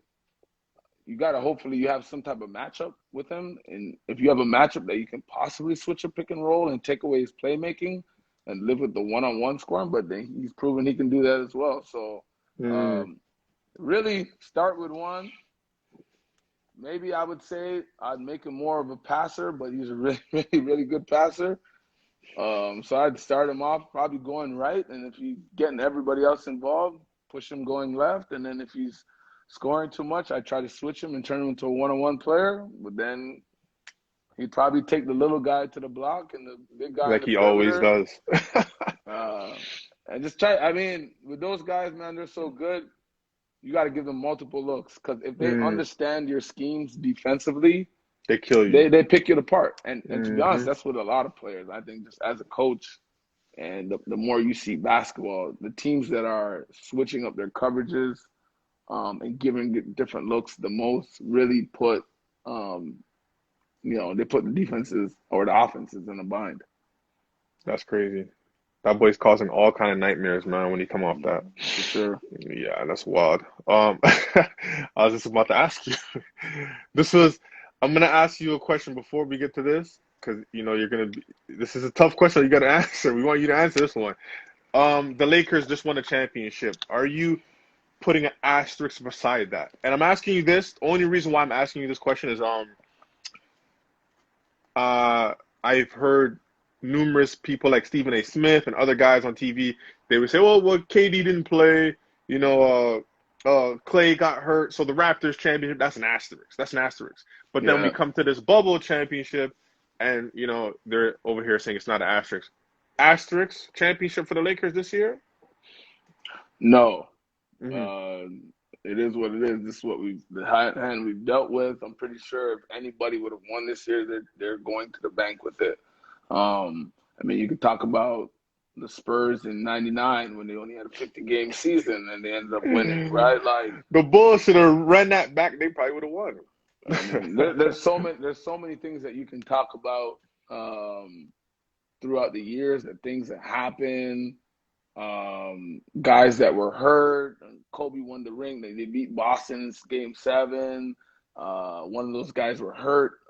you got to hopefully you have some type of matchup with him. And if you have a matchup that you can possibly switch a pick and roll and take away his playmaking and live with the one-on-one scoring, but then he's proven he can do that as well. So, mm. um, really start with one. Maybe I would say I'd make him more of a passer, but he's a really, really, really good passer. So I'd start him off probably going right, and if you getting everybody else involved, push him going left, and then if he's scoring too much, I try to switch him and turn him into a one-on-one player. But then he'd probably take the little guy to the block and the big guy in Like the he always perimeter. does. And just try. I mean, with those guys, man, they're so good. You got to give them multiple looks because if they understand your schemes defensively, They kill you. they pick it apart. And to be honest, Mm-hmm. that's what a lot of players. I think just as a coach, and the more you see basketball, the teams that are switching up their coverages and giving different looks the most really put, they put the defenses or the offenses in a bind. That's crazy. That boy's causing all kind of nightmares, man, when he come off that. For sure. Yeah, that's wild. I was just about to ask you. I'm gonna ask you a question before we get to this, because this is a tough question you gotta answer. We want you to answer this one. The Lakers just won a championship. Are you putting an asterisk beside that? And I'm asking you this, the only reason why I'm asking you this question is I've heard numerous people like Stephen A. Smith and other guys on TV, they would say, well, KD didn't play, Clay got hurt, so the Raptors championship, that's an asterisk. That's an asterisk. But then we come to this bubble championship, and, they're over here saying it's not an asterisk. Asterisk championship for the Lakers this year? No. Mm-hmm. It is what it is. This is what the hand we've dealt with. I'm pretty sure if anybody would have won this year, they're going to the bank with it. I mean, you could talk about the Spurs in '99 when they only had a 50-game season and they ended up winning, right? Like the Bulls should have run that back. They probably would have won. I mean, there's so many things that you can talk about throughout the years, that things that happen, guys that were hurt. Kobe won the ring. They beat Boston's Game 7. One of those guys were hurt.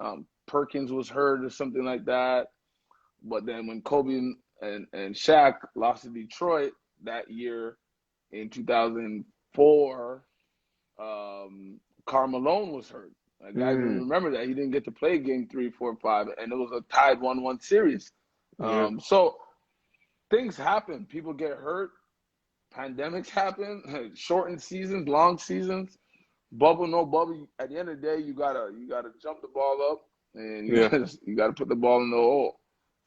Perkins was hurt or something like that. But then when Kobe and Shaq lost to Detroit that year in 2004, Karl Malone was hurt. Guys didn't remember that. He didn't get to play Game 3, 4, 5, and it was a tied 1-1 series. So things happen. People get hurt. Pandemics happen. Shortened seasons, long seasons. Bubble, no bubble. At the end of the day, you gotta jump the ball up, and you gotta put the ball in the hole.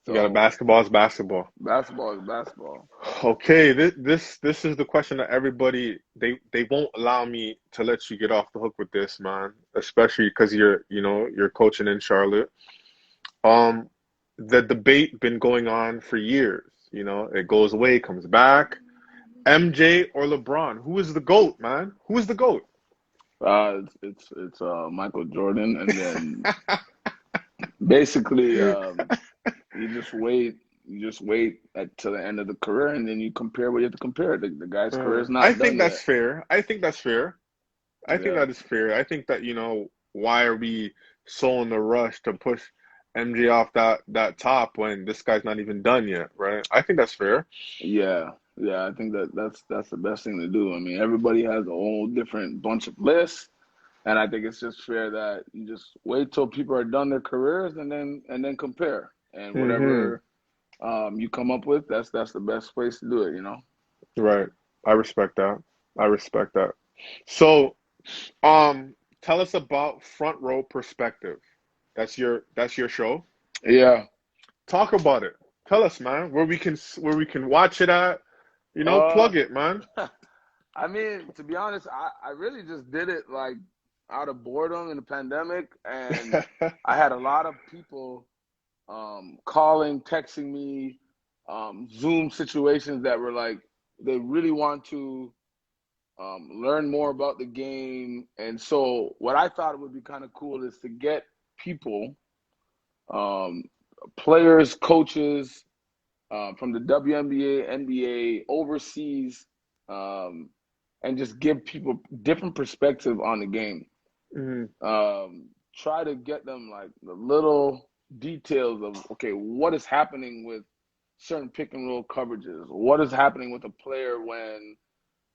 So, basketball is basketball. Basketball is basketball. Okay, this is the question that everybody they won't allow me to let you get off the hook with this, man. Especially because you're coaching in Charlotte. The debate been going on for years. It goes away, comes back. MJ or LeBron? Who is the GOAT, man? Who is the GOAT? It's Michael Jordan, and then basically you just wait till the end of the career, and then you compare what you have to compare. The guy's career is not done yet. I think that's fair. I think that is fair. I think that, why are we so in the rush to push MJ off that top when this guy's not even done yet, right? I think that's fair. Yeah, I think that's the best thing to do. I mean, everybody has a whole different bunch of lists, and I think it's just fair that you just wait till people are done their careers and then compare. And whatever you come up with, that's the best place to do it, Right. I respect that. So, tell us about Front Row Perspective. That's your show? Yeah. Talk about it. Tell us, man, where we can watch it at. Plug it, man. I mean, to be honest, I really just did it like out of boredom in the pandemic, and I had a lot of people calling, texting me, Zoom situations that were like, they really want to learn more about the game. And so what I thought would be kind of cool is to get people, players, coaches from the WNBA, NBA, overseas, and just give people different perspective on the game. Try to get them like the little details of, okay, what is happening with certain pick and roll coverages? What is happening with a player when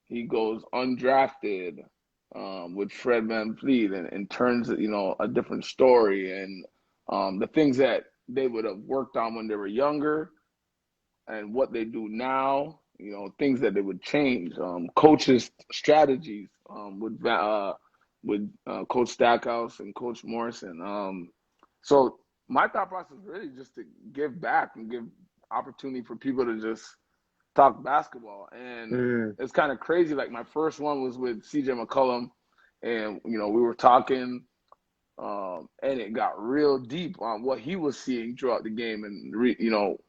he goes undrafted with Fred VanVleet and turns, a different story, and the things that they would have worked on when they were younger and what they do now, things that they would change, coaches' strategies, with Coach Stackhouse and Coach Morrison. So my thought process is really just to give back and give opportunity for people to just talk basketball. And Mm. it's kind of crazy. Like my first one was with CJ McCollum, and we were talking. And it got real deep on what he was seeing throughout the game, and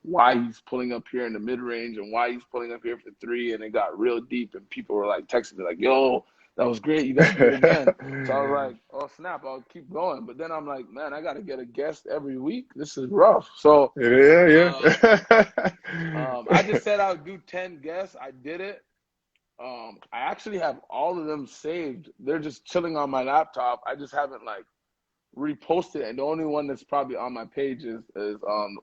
why he's pulling up here in the mid range and why he's pulling up here for three. And it got real deep, and people were like texting me like, "Yo, that was great. You got to do it again." So I was like, "Oh snap! I'll keep going." But then I'm like, "Man, I got to get a guest every week. This is rough." So Yeah. I just said I would do 10 guests. I did it. I actually have all of them saved. They're just chilling on my laptop. I just haven't reposted, and the only one that's probably on my page is the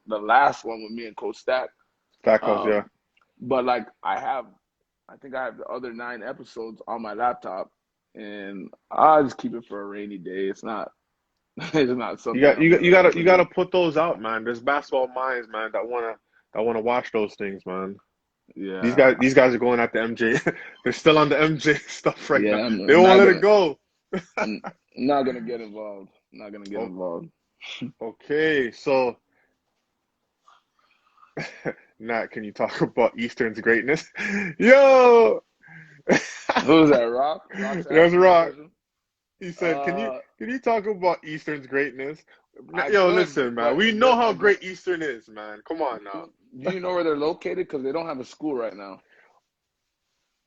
last one with me and Coach Stack. Stackhouse, yeah. But I think I have the other 9 episodes on my laptop, and I'll just keep it for a rainy day. It's not something You gotta put those out, man. There's basketball minds, man, that wanna watch those things, man. Yeah. These guys are going at the MJ. They're still on the MJ stuff right now. I'm They won't let it go. I'm not gonna get involved. Not gonna get involved. Okay, so Nat, can you talk about Eastern's greatness? Yo, Who's that? Rock? Rock's there's Rock. question? He said, "Can you talk about Eastern's greatness?" I Yo, could, listen, man. but We know how great Eastern is, man. Come on now. do you know where they're located? Because they don't have a school right now.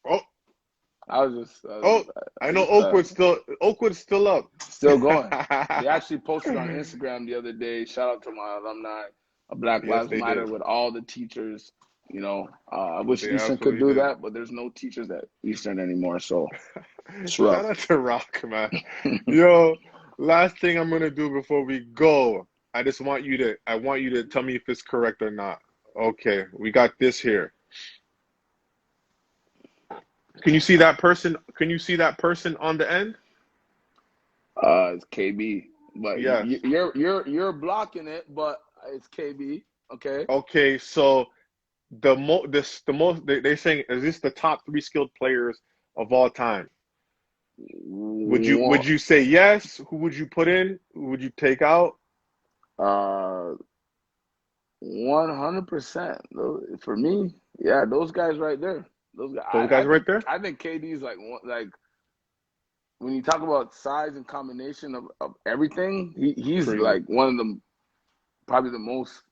Oh, I know Oakwood's still up. still going. They actually posted on Instagram the other day. Shout out to my alumni, Black Yes, Lives they Matter, did. with all the teachers. I wish They Eastern could absolutely do did. that, but there's no teachers at Eastern anymore, so it's Shout rough. out to Rock, man. Yo, last thing I'm gonna do before we go, I want you to tell me if it's correct or not. Okay, we got this here. Can you see that person? Can you see that person on the end? It's KB, but Yes. you're blocking it, but it's KB. Okay. Okay, so they're saying, is this the top 3 skilled players of all time? Would you say yes? Who would you put in? Who would you take out? 100%. For me, yeah, those guys right there. Those guys. Right there? I think KD's like when you talk about size and combination of everything, he's Crazy. like one of the probably the most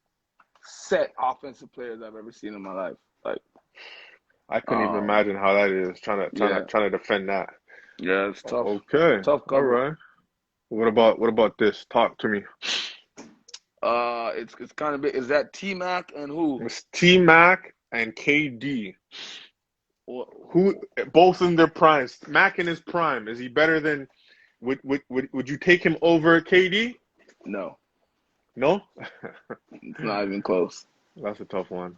set offensive players I've ever seen in my life. Like I couldn't even imagine how that is trying to defend that. Yeah, it's tough. Okay. Tough cover. All right. What about this? Talk to me. It's kind of big. Is that T Mac and who? It's T Mac and KD. Who both in their primes. Mac in his prime. Is he better than? Would you take him over KD? No. No? It's not even close. That's a tough one.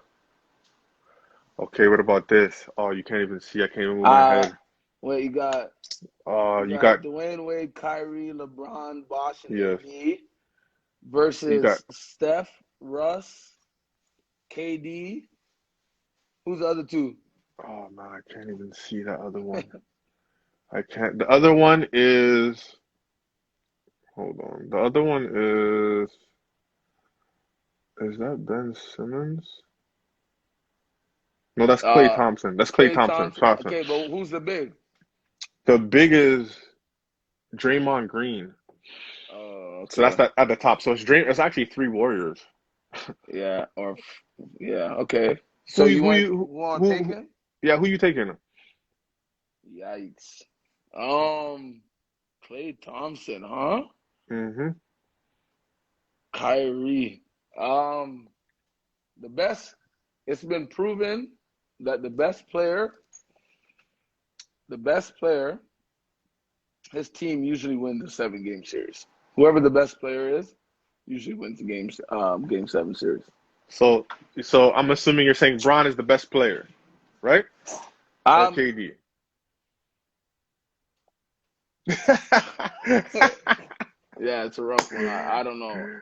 Okay, what about this? Oh, you can't even see. I can't even move my head. Wait, you got Dwayne Wade, Kyrie, LeBron, Bosh, and AD versus Steph, Russ, KD. Who's the other 2? Oh man, I can't even see that other one. I can't. The other one is. Hold on. The other one is. Is that Ben Simmons? No, that's Klay Thompson. That's Klay Thompson. Okay, but who's the big? The big is Draymond Green. Okay. So that's at the top. So it's actually 3 Warriors. Yeah. Okay. So you want to take him? Yeah, who you taking? Yikes. Klay Thompson, huh? Mm-hmm. Kyrie. The best. It's been proven that the best player, his team usually wins the 7-game series. Whoever the best player is, usually wins the game 7 series. So I'm assuming you're saying Bron is the best player, right? Or KD? Yeah, it's a rough one. I don't know.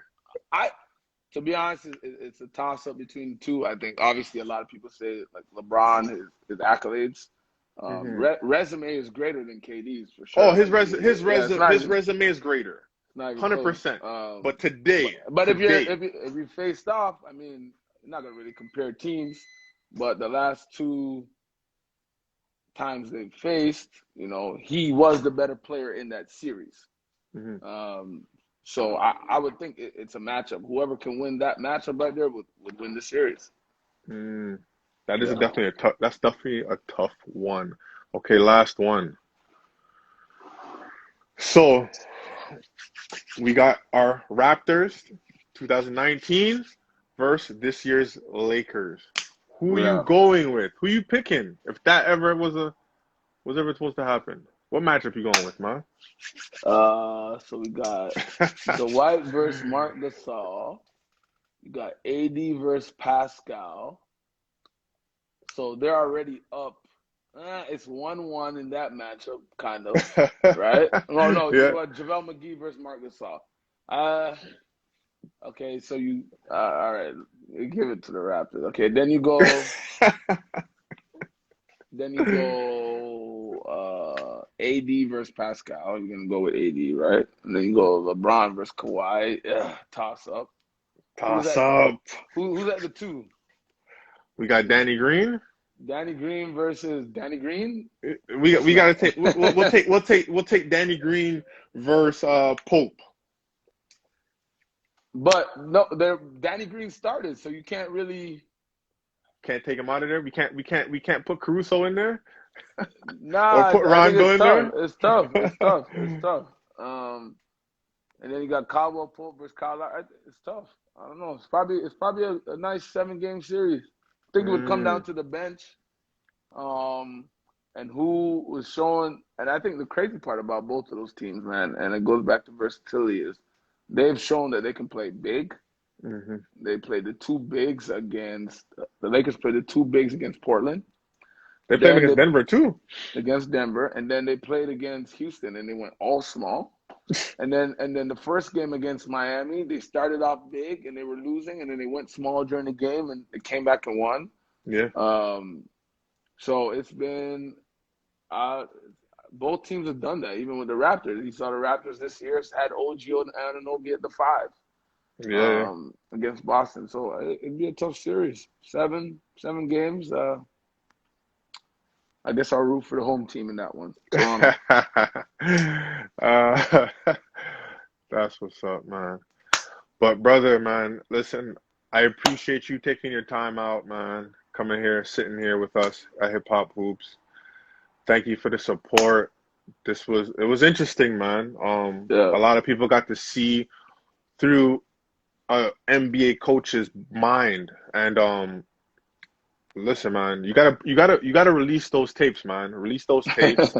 To be honest, it's a toss up between the two. I think obviously a lot of people say like LeBron, his accolades, Hmm. resume is greater than KD's for Oh, sure. Like yeah, his resume is greater, it's not even close. 100%. But But today, if you faced off, I mean, you're not gonna really compare teams. But the last two times they faced, he was the better player in that series. mhm. Um, so I would think it's a matchup. Whoever can win that matchup right there would win the series. Mm, that is Yeah. definitely a tough. That's definitely a tough one. Okay, last one. So we got our Raptors, 2019 versus this year's Lakers. Who you Yeah. going with? Who you picking? If that ever was ever supposed to happen, what matchup you going with, man? So we got Dwight versus Mark Gasol. You got AD versus Pascal. So they're already up. It's 1-1 in that matchup, kind of, right? Oh no, Yeah. JaVale McGee versus Mark Gasol. Uh, okay, so all right, you give it to the Raptors. Okay, then you go AD versus Pascal. You're gonna go with AD, right? And then you go LeBron versus Kawhi. Toss up. Who's Toss at up. who's at the two? We got Danny Green. Danny Green versus Danny Green? We gotta No. take we'll take Danny Green versus Pope. But no, Danny Green started, so you can't really. Can't take him out of there. We can't put Caruso in there or Nah, put I think it's Rondo in tough. there. It's tough. It's tough. It's tough. And then you got Caldwell Pope versus Kyle Lowry. It's tough. I don't know. It's probably a nice 7-game series. I think it would come down Mm. to the bench, um, and who was showing. And I think the crazy part about both of those teams, man, and it goes back to versatility, is they've shown that they can play big. Hmm. They played the two bigs against the Lakers. Played the two bigs against Portland. They played him Then against they Denver too. against Denver, and then they played against Houston, and they went all small. And then the first game against Miami, they started off big and they were losing, and then they went small during the game and they came back and won. Yeah. Um, so it's been both teams have done that. Even with the Raptors, you saw the Raptors this year had OG Anunoby at the 5 Yeah, yeah. against Boston. So it'd be a tough series. Seven games. I guess I'll root for the home team in that one, Toronto. uh, that's what's up, man. But brother, man, listen, I appreciate you taking your time out, man, coming here, sitting here with us at Hip Hop Hoops. Thank you for the support. It was interesting, man. Yeah. A lot of people got to see through a NBA coach's mind, and listen, man, you gotta release those tapes, man. Release those tapes.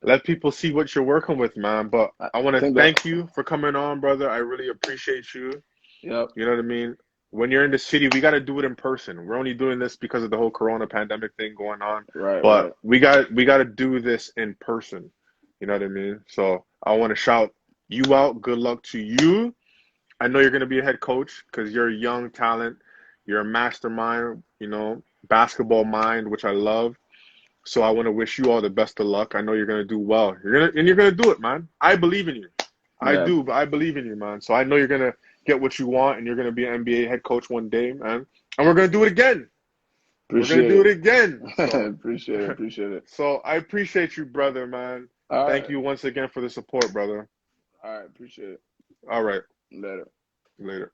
Let people see what you're working with, man. But I I want to think thank you for coming on, brother. I really appreciate you. yep. You know what I mean? When you're in the city, we got to do it in person. We're only doing this because of the whole Corona pandemic thing going on, Right, but right. we got to do this in person. You know what I mean? So I want to shout you out. Good luck to you. I know you're going to be a head coach because you're a young talent. You're a mastermind, basketball mind, which I love. So I want to wish you all the best of luck. I know you're gonna do well. You're gonna do it, man. I believe in you. I Yeah. do, but I believe in you, man. So I know you're gonna get what you want, and you're gonna be an NBA head coach one day, man. And we're gonna do it again. We're gonna Appreciate do it. it again. So, Appreciate it. Appreciate it. so I appreciate you, brother, man. All Thank right. you once again for the support, brother. All right. Appreciate it. All right, Later. later.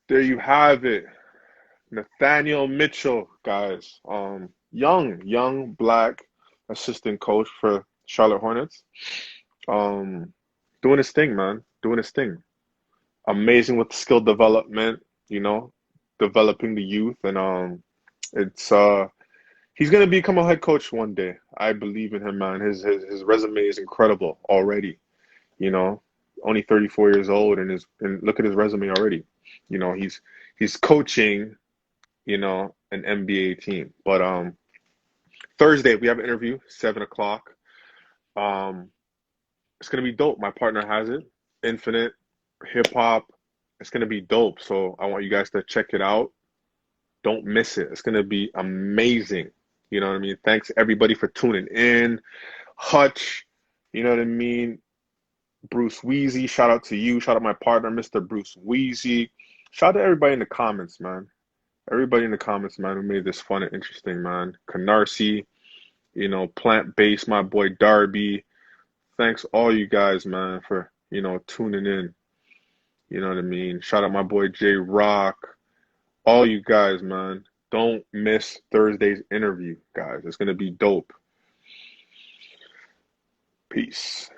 There you have it, Nathaniel Mitchell, guys. Young black assistant coach for Charlotte Hornets. Um, doing his thing, man. Doing his thing. Amazing with skill development, developing the youth, and it's he's gonna become a head coach one day. I believe in him, man. His resume is incredible already. You know, only 34 years old, and look at his resume already. He's coaching, an NBA team. But Thursday we have an interview, 7 o'clock. Um, it's gonna be dope. My partner has it. infinite hip hop. It's gonna be dope. So I want you guys to check it out. Don't miss it. It's gonna be amazing. You know what I mean? Thanks everybody for tuning in. Hutch, you know what I mean? Bruce Wheezy, shout out to you. Shout out my partner, Mr. Bruce Wheezy. Shout out to everybody in the comments, man. Everybody in the comments, man, who made this fun and interesting, man. Canarsie, Plant Based, my boy Darby. Thanks all you guys, man, for, tuning in. You know what I mean? Shout out my boy J Rock. All you guys, man. Don't miss Thursday's interview, guys. It's going to be dope. Peace.